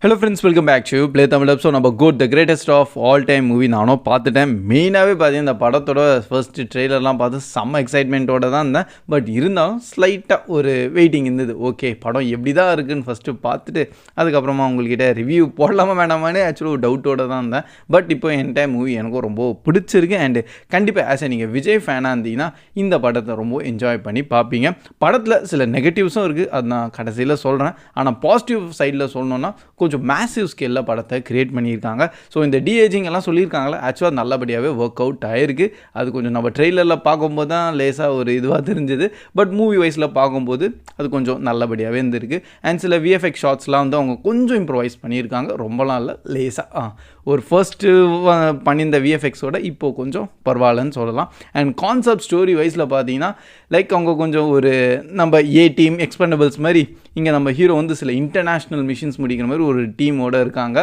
Hello friends, welcome back to Play Tamil. So நம்ம GOAT the greatest of all time movie நானும் பார்த்துட்டேன். மெயினாகவே பார்த்தீங்கன்னா இந்த படத்தோட ஃபர்ஸ்ட்டு ட்ரெய்லர்லாம் பார்த்து செம்ம எக்ஸைட்மெண்ட்டோடு தான் இருந்தேன். பட் இருந்தாலும் ஸ்லைட்டாக ஒரு வெயிட்டிங் இருந்தது. ஓகே, படம் எப்படி தான் இருக்குதுன்னு ஃபஸ்ட்டு பார்த்துட்டு அதுக்கப்புறமா உங்கள்கிட்ட ரிவ்யூ போடலாமா வேணாமான்னு ஆக்சுவலாக ஒரு டவுட்டோடு தான் இருந்தேன். பட் இப்போ என்டையர் மூவி எனக்கும் ரொம்ப பிடிச்சிருக்கு. அண்டு கண்டிப்பாக ஆஸ் நீங்கள் விஜய் ஃபேனாக இருந்தீங்கன்னா இந்த படத்தை ரொம்ப என்ஜாய் பண்ணி பார்ப்பீங்க. படத்தில் சில நெகட்டிவ்ஸும் இருக்குது, அது நான் கடைசியில் சொல்கிறேன். ஆனால் பாசிட்டிவ் சைடில் சொல்லணுன்னா கொஞ்சம் மேசிவ் ஸ்கேலில் படத்தை கிரியேட் பண்ணியிருக்காங்க. ஸோ இந்த டிஏஜிங் எல்லாம் சொல்லியிருக்காங்களே, ஆக்சுவலாக நல்லபடியாகவே ஒர்க் அவுட் ஆகிருக்கு. அது கொஞ்சம் நம்ம ட்ரெய்லரில் பார்க்கும்போது தான் லேசாக ஒரு இதுவாக தெரிஞ்சுது. பட் மூவி வைஸில் பார்க்கும்போது அது கொஞ்சம் நல்லபடியாகவே இருந்திருக்கு. அண்ட் சில விஎஃப்எக்ஸ் ஷாட்ஸ்லாம் வந்து அவங்க கொஞ்சம் இம்ப்ரூவைஸ் பண்ணியிருக்காங்க. ரொம்பலாம் இல்லை, லேசாக ஒரு ஃபர்ஸ்ட்டு பண்ணியிருந்த விஎஃப்எக்ஸோட இப்போது கொஞ்சம் பரவாயில்லன்னு சொல்லலாம். அண்ட் கான்செப்ட் ஸ்டோரி வைஸில் பார்த்தீங்கன்னா லைக் அவங்க கொஞ்சம் ஒரு நம்ம ஏ டீம் எக்ஸ்பெண்டபிள்ஸ் மாதிரி இங்கே நம்ம ஹீரோ வந்து சில இன்டர்நேஷ்னல் மிஷின்ஸ் முடிக்கிற மாதிரி ஒரு டீமோடு இருக்காங்க.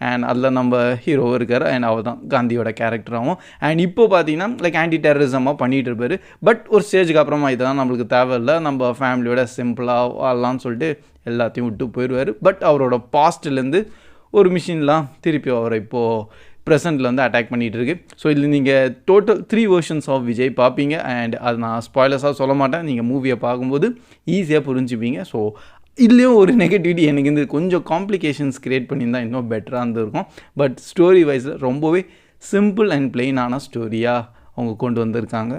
அண்ட் அதில் நம்ம ஹீரோ இருக்கார். அண்ட் அவர் தான் காந்தியோட கேரக்டராகவும். அண்ட் இப்போ பார்த்தீங்கன்னா லைக் ஆன்டி டெரரிசமாக பண்ணிகிட்டு இருப்பார். பட் ஒரு ஸ்டேஜுக்கு அப்புறமா இதெல்லாம் நம்மளுக்கு தேவையில்லை, நம்ம ஃபேமிலியோட சிம்பிளாக வாழலாம்னு சொல்லிட்டு எல்லாத்தையும் விட்டு போயிடுவார். பட் அவரோட பாஸ்ட்லேருந்து ஒரு மிஷின்லாம் திருப்பி அவரை இப்போது ப்ரெசென்ட்டில் வந்து அட்டாக் பண்ணிகிட்டு இருக்கு. ஸோ இதில் நீங்கள் டோட்டல் 3 வெர்ஷன்ஸ் ஆஃப் விஜய் பார்ப்பீங்க. அண்ட் அது நான் ஸ்பாய்லர்ஸாக சொல்ல மாட்டேன், நீங்கள் மூவியை பார்க்கும்போது ஈஸியாக புரிஞ்சுப்பீங்க. ஸோ இதுலேயும் ஒரு நெகட்டிவிட்டி எனக்கு இந்த கொஞ்சம் காம்ப்ளிகேஷன்ஸ் க்ரியேட் பண்ணியிருந்தால் இன்னும் பெட்டராக இருந்திருக்கும். பட் ஸ்டோரி வைஸில் ரொம்பவே சிம்பிள் அண்ட் பிளெயினான ஸ்டோரியாக அவங்க கொண்டு வந்திருக்காங்க.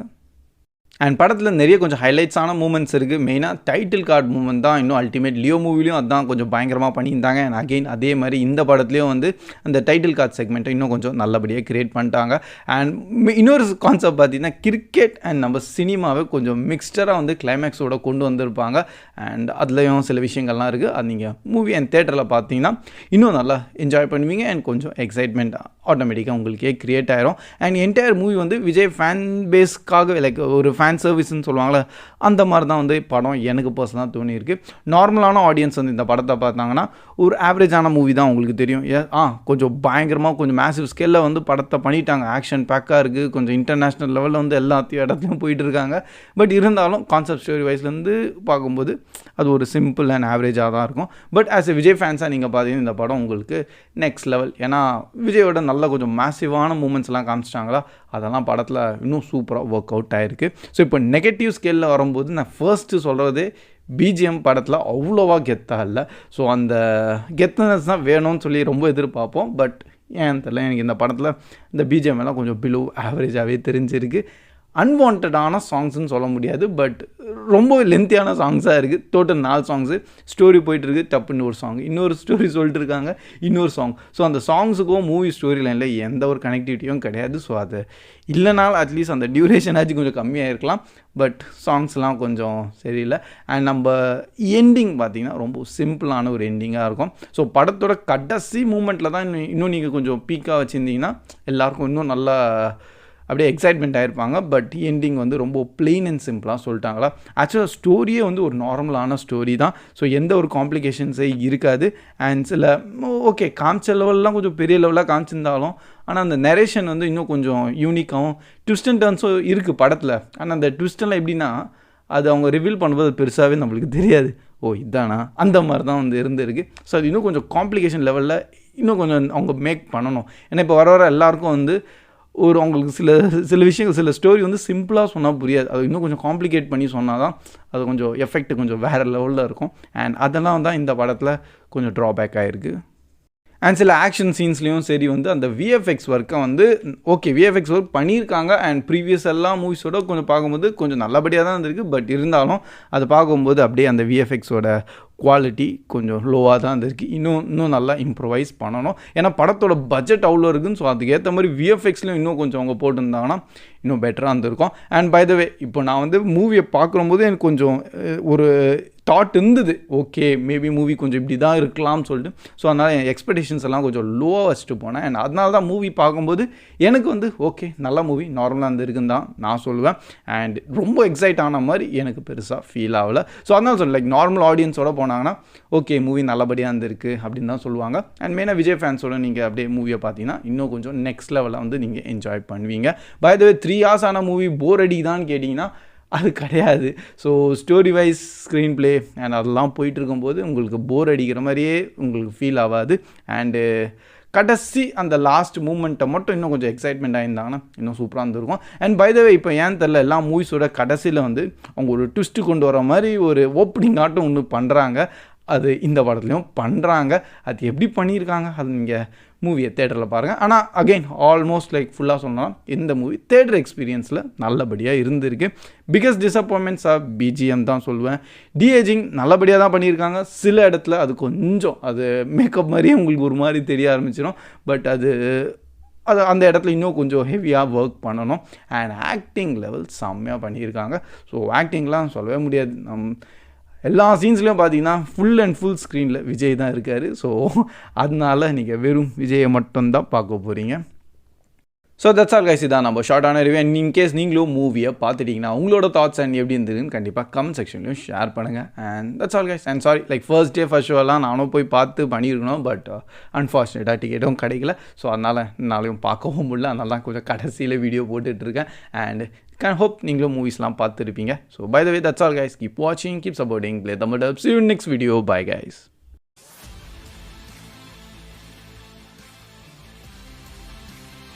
அண்ட் படத்தில் நிறைய கொஞ்சம் ஹைலைட்ஸான மூமெண்ட்ஸ் இருக்குது. மெயினாக டைட்டில் கார்டு மூமெண்ட் தான் இன்னும் அல்டிமேட். லியோ மூவிலையும் அதுதான் கொஞ்சம் பயங்கரமாக பண்ணியிருந்தாங்க. அண்ட் அகெயின் அதே மாதிரி இந்த படத்துலையும் வந்து அந்த டைட்டில் கார்டு செக்மெண்ட்டை இன்னும் கொஞ்சம் நல்லபடியாக க்ரியேட் பண்ணிட்டாங்க. அண்ட் இன்னொரு கான்செப்ட் பார்த்திங்கன்னா கிரிக்கெட் அண்ட் நம்ம சினிமாவை கொஞ்சம் மிக்ஸ்டராக வந்து கிளைமேக்ஸோடு கொண்டு வந்திருப்பாங்க. அண்ட் அதுலேயும் சில விஷயங்கள்லாம் இருக்குது. அது நீங்கள் மூவி அண்ட் தேட்டரில் பார்த்தீங்கன்னா இன்னும் நல்லா என்ஜாய் பண்ணுவீங்க. அண்ட் கொஞ்சம் எக்ஸைட்மெண்ட் ஆட்டோமேட்டிக்காக உங்களுக்கே க்ரியேட் ஆயிரும். அண்ட் என்டையர் மூவி வந்து விஜய் ஃபேன் பேஸ்க்காக லைக் ஒரு ஃபேன் சர்வீஸ்ன்னு சொல்லுவாங்களே, அந்த மாதிரி தான் வந்து படம் எனக்கு பர்சனலாக தோணியிருக்கு. நார்மலான ஆடியன்ஸ் வந்து இந்த படத்தை பார்த்தாங்கன்னா ஒரு ஆவரேஜான மூவி தான் உங்களுக்கு தெரியும். கொஞ்சம் பயங்கரமாக கொஞ்சம் மேசிவ் ஸ்கேலில் வந்து படத்தை பண்ணிட்டாங்க. ஆக்ஷன் பேக்காக இருக்குது, கொஞ்சம் இன்டர்நேஷ்னல் லெவலில் வந்து எல்லாத்தையும் இடத்துலையும் போயிட்டு இருக்காங்க. பட் இருந்தாலும் கான்செப்ட் ஸ்டோரி வைஸ்லேருந்து பார்க்கும்போது அது ஒரு சிம்பிள் அண்ட் ஆவரேஜாக தான் இருக்கும். பட் ஆஸ் எ விஜய் ஃபேன்ஸாக நீங்கள் பார்த்தீங்கன்னா இந்த படம் உங்களுக்கு நெக்ஸ்ட் லெவல். ஏன்னா விஜயோட நல்ல கொஞ்சம் மேசிவான மூமெண்ட்ஸ்லாம் காமிச்சிட்டாங்களா, அதெல்லாம் படத்தில் இன்னும் சூப்பராக ஒர்க் அவுட் ஆகிருக்கு. ஸோ இப்போ நெகட்டிவ் ஸ்கேலில் வரும்போது நான் ஃபர்ஸ்ட்டு சொல்கிறது பிஜிஎம் படத்தில் அவ்வளோவா கெத்தாக இல்லை. ஸோ அந்த கெத்னஸ் தான் வேணும்னு சொல்லி ரொம்ப எதிர்பார்ப்போம். பட் ஏன் தெரியல, எனக்கு இந்த படத்தில் இந்த பிஜிஎம் எல்லாம் கொஞ்சம் பிலோ ஆவரேஜாகவே தெரிஞ்சிருக்கு. அன்வான்டான சாங்ஸ்ன்னு சொல்ல முடியாது, பட் ரொம்ப லென்த்தியான சாங்ஸாக இருக்குது. டோட்டல் 4 சாங்ஸு ஸ்டோரி போயிட்டுருக்கு. டப்புன்னு ஒரு சாங், இன்னொரு ஸ்டோரி சொல்லிட்டு இருக்காங்க, இன்னொரு சாங். ஸோ அந்த சாங்ஸுக்கும் மூவி ஸ்டோரி லைனில் எந்த ஒரு கனெக்டிவிட்டியும் கிடையாது. ஸோ அது இல்லைனாலும் அட்லீஸ்ட் அந்த டியூரேஷன் ஆச்சு கொஞ்சம் கம்மியாக இருக்கலாம். பட் சாங்ஸ்லாம் கொஞ்சம் சரியில்லை. அண்ட் நம்ம எண்டிங் பார்த்திங்கன்னா ரொம்ப சிம்பிளான ஒரு எண்டிங்காக இருக்கும். ஸோ படத்தோட கடைசி மூமெண்ட்டில் தான் இன்னும் நீங்கள் கொஞ்சம் பீக்காக வச்சுருந்தீங்கன்னா எல்லாருக்கும் இன்னும் நல்லா அப்படியே எக்ஸைட்மெண்ட் ஆகிருப்பாங்க. பட் எண்டிங் வந்து ரொம்ப பிளெயின் அண்ட் சிம்பிளாக சொல்லிட்டாங்களா. ஆக்சுவலாக ஸ்டோரியே வந்து ஒரு நார்மலான ஸ்டோரி தான். ஸோ எந்த ஒரு காம்ப்ளிகேஷன்ஸே இருக்காது. அண்ட் சில ஓகே காமிச்ச லெவல்லாம் கொஞ்சம் பெரிய லெவலாக காமிச்சிருந்தாலும் ஆனால் அந்த நரேஷன் வந்து இன்னும் கொஞ்சம் யூனிக்காகவும் ட்விஸ்ட் அண்ட் டர்ன்ஸும் இருக்குது படத்தில். ஆனால் அந்த ட்விஸ்டெல்லாம் எப்படின்னா அது அவங்க ரிவீல் பண்ணும்போது பெருசாகவே நம்மளுக்கு தெரியாது. ஓ இதானா, அந்த மாதிரி தான் வந்து இருந்திருக்கு. ஸோ அது இன்னும் கொஞ்சம் காம்ப்ளிகேஷன் லெவலில் இன்னும் கொஞ்சம் அவங்க மேக் பண்ணணும். ஏன்னா இப்போ வர எல்லாருக்கும் வந்து ஒரு அவங்களுக்கு சில விஷயங்கள் சில ஸ்டோரி வந்து சிம்பிளாக சொன்னால் புரியாது. அது இன்னும் கொஞ்சம் காம்ப்ளிகேட் பண்ணி சொன்னால் தான் அது கொஞ்சம் எஃபெக்ட் கொஞ்சம் வேறு லெவலில் இருக்கும். அண்ட் அதெல்லாம் தான் இந்த படத்தில் கொஞ்சம் ட்ராபேக் ஆகிருக்கு. அண்ட் சில ஆக்ஷன் சீன்ஸ்லேயும் சரி வந்து அந்த விஎஃப்எக்ஸ் ஒர்க்கை வந்து ஓகே விஎஃப்எக்ஸ் ஒர்க் பண்ணியிருக்காங்க. அண்ட் ப்ரீவியஸ் எல்லா மூவிஸோட கொஞ்சம் பார்க்கும்போது கொஞ்சம் நல்லபடியாக தான் இருந்திருக்கு. பட் இருந்தாலும் அதை பார்க்கும்போது அப்படியே அந்த விஎஃப்எக்ஸோட குவாலிட்டி கொஞ்சம் லோவாக தான் இருந்திருக்கு. இன்னும் நல்லா இம்ப்ரூவைஸ் பண்ணணும். ஏன்னா படத்தோட பட்ஜெட் அவ்வளோ இருக்குதுன்னு. ஸோ அதுக்கேற்ற மாதிரி விஎஃப்எக்ஸ்லையும் இன்னும் கொஞ்சம் அவங்க போட்டிருந்தாங்கன்னா இன்னும் பெட்டராக இருந்திருக்கும். அண்ட் பை த வே இப்போ நான் வந்து மூவியை பார்க்கும்போது எனக்கு கொஞ்சம் ஒரு தாட் இருந்தது, ஓகே மேபி மூவி கொஞ்சம் இப்படி தான் இருக்கலாம்னு சொல்லிட்டு. ஸோ அதனால் என் எக்ஸ்பெக்டேஷன்ஸ் எல்லாம் கொஞ்சம் லோவாக வச்சுட்டு போனேன். அண்ட் அதனால தான் மூவி பார்க்கும்போது எனக்கு வந்து ஓகே நல்ல மூவி நார்மலாக இருந்திருக்குன்னு தான் நான் சொல்லுவேன். அண்ட் ரொம்ப எக்ஸைட் ஆன மாதிரி எனக்கு பெருசாக ஃபீல் ஆகலை. ஸோ அதனால சொல்ல லைக் நார்மல் ஆடியன்ஸோட போனாங்கன்னா ஓகே மூவி நல்லபடியாக இருந்திருக்கு அப்படின்னு தான் சொல்லுவாங்க. அண்ட் மெயினாக விஜய் ஃபேன்ஸோட நீங்கள் அப்படியே மூவியை பார்த்தீங்கன்னா இன்னும் கொஞ்சம் நெக்ஸ்ட் லெவலில் வந்து நீங்கள் என்ஜாய் பண்ணுவீங்க. பை த வே 3 hours ஆன மூவி போர் அடிக்குதான்னு கேட்டிங்கன்னா அது கிடையாது. So story wise screenplay and அதெல்லாம் போயிட்டு இருக்கும்போது உங்களுக்கு போர் அடிக்கிற மாதிரியே உங்களுக்கு ஃபீல் ஆகாது. அண்டு கடைசி அந்த லாஸ்ட் மூமெண்ட்டை மட்டும் இன்னும் கொஞ்சம் எக்ஸைட்மெண்ட் ஆகியிருந்தாங்கன்னா இன்னும் சூப்பராக இருந்திருக்கும். அண்ட் பை த வே இப்போ ஏன் தெரில எல்லா மூவிஸோட கடைசியில் வந்து அவங்க ஒரு ட்விஸ்ட்டு கொண்டு வர மாதிரி ஒரு ஓப்பனிங் ஆட்டம் ஒன்று பண்ணுறாங்க. அது இந்த படத்துலையும் பண்ணுறாங்க. அது எப்படி பண்ணியிருக்காங்க அது நீங்கள் மூவியை தேட்டரில் பாருங்கள். ஆனால் அகெயின் ஆல்மோஸ்ட் லைக் ஃபுல்லாக சொன்னால் இந்த மூவி தேட்டர் எக்ஸ்பீரியன்ஸில் நல்லபடியாக இருந்திருக்கு. பிகஸ்ட் டிசப்பாயின்மெண்ட்ஸ் ஆஃப் பிஜிஎம் தான் சொல்லுவேன். டிஏஜிங் நல்லபடியாக தான் பண்ணியிருக்காங்க. சில இடத்துல அது கொஞ்சம் அது மேக்கப் மாதிரியே உங்களுக்கு ஒரு மாதிரி தெரிய ஆரம்பிச்சிடும். பட் அது அந்த இடத்துல இன்னும் கொஞ்சம் ஹெவியாக ஒர்க் பண்ணணும். அண்ட் ஆக்டிங் லெவல் செம்மையாக பண்ணியிருக்காங்க. ஸோ ஆக்டிங்லாம் சொல்லவே முடியாது. எல்லா சீன்ஸ்லையும் பார்த்தீங்கன்னா ஃபுல் அண்ட் ஃபுல் ஸ்க்ரீனில் விஜய் தான் இருக்கார். ஸோ அதனால நீங்கள் வெறும் விஜயை மட்டும்தான் பார்க்க போகிறீங்க. So that's all guys. இதான் நம்ம ஷார்ட்டான ரிவ்யூ. அண்ட் இன்கேஸ் நீங்களும் மூவியை பார்த்துட்டிங்கன்னா உங்களோட தாட்ஸ் அண்ட் எப்படி இருந்ததுன்னு கண்டிப்பாக கமெண்ட் செக்ஷன்லையும் ஷேர் பண்ணுங்கள். And that's all guys. And sorry like first day first ஷோலாம் நானும் போய் பார்த்து பண்ணியிருக்கணும். பட் அன்ஃபார்ச்சுனேட்டாக டிக்கெட்டும் கிடைக்கல. ஸோ அதனால் என்னாலையும் பார்க்கவும் முடியல. அதனால தான் கொஞ்சம் கடைசியில் வீடியோ போட்டுட்ருக்கேன். அண்ட் can hope நீங்களும் மூவிஸ்லாம் பார்த்துருப்பீங்க. So by the way that's all guys. Keep வாட்சிங், keep supporting Play Tamil Dub. See you in next video. Bye guys.